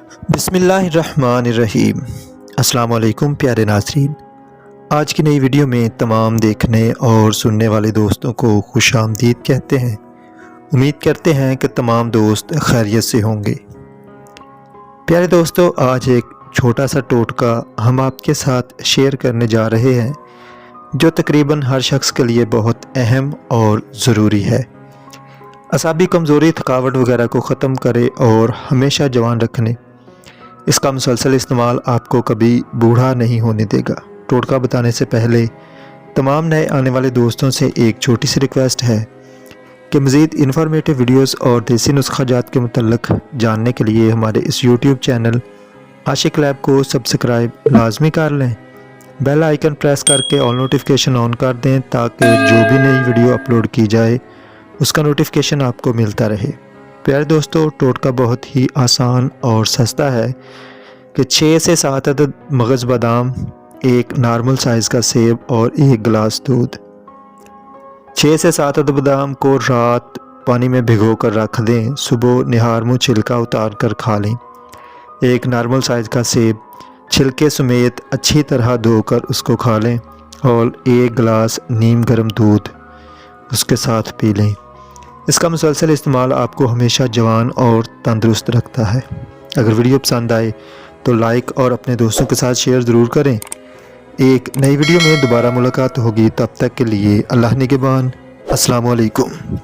बिस्मिल्लाहिर्रहमानिर्रहीम। अस्सलाम वालेकुम प्यारे नाज़रीन। आज की नई वीडियो में तमाम देखने और सुनने वाले दोस्तों को खुश आमदीद कहते हैं। उम्मीद करते हैं कि तमाम दोस्त खैरियत से होंगे। प्यारे दोस्तों, आज एक छोटा सा टोटका हम आपके साथ शेयर करने जा रहे हैं जो तकरीबन हर शख्स के लिए बहुत अहम और ज़रूरी है। असाबी कमज़ोरी, थकावट वगैरह को ख़त्म करे और हमेशा जवान रखने। इसका मुसलसल इस्तेमाल आपको कभी बूढ़ा नहीं होने देगा। टोटका बताने से पहले तमाम नए आने वाले दोस्तों से एक छोटी सी रिक्वेस्ट है कि मज़ीद इन्फॉर्मेटिव वीडियोस और देसी नुस्खा जात के मुतल्लिक जानने के लिए हमारे इस यूट्यूब चैनल आशिक लैब को सब्सक्राइब लाजमी कर लें। बेल आइकन प्रेस करके ऑल नोटिफिकेशन ऑन कर दें ताकि जो भी नई वीडियो अपलोड की जाए उसका नोटिफिकेशन आपको मिलता रहे। प्यारे दोस्तों, टोटका बहुत ही आसान और सस्ता है कि 6 से 7 अदद मगज़ बादाम, एक नॉर्मल साइज़ का सेब और 1 गिलास दूध। 6 से 7 अदद बादाम को रात पानी में भिगो कर रख दें। सुबह निहार मुँह छिलका उतार कर खा लें। एक नॉर्मल साइज़ का सेब छिलके समेत अच्छी तरह धोकर उसको खा लें और 1 गिलास नीम गर्म दूध उसके साथ पी लें। इसका मुसलसल इस्तेमाल आपको हमेशा जवान और तंदुरुस्त रखता है। अगर वीडियो पसंद आए तो लाइक और अपने दोस्तों के साथ शेयर ज़रूर करें। एक नई वीडियो में दोबारा मुलाकात होगी, तब तक के लिए अल्लाह निगहबान। अस्सलाम वालेकुम।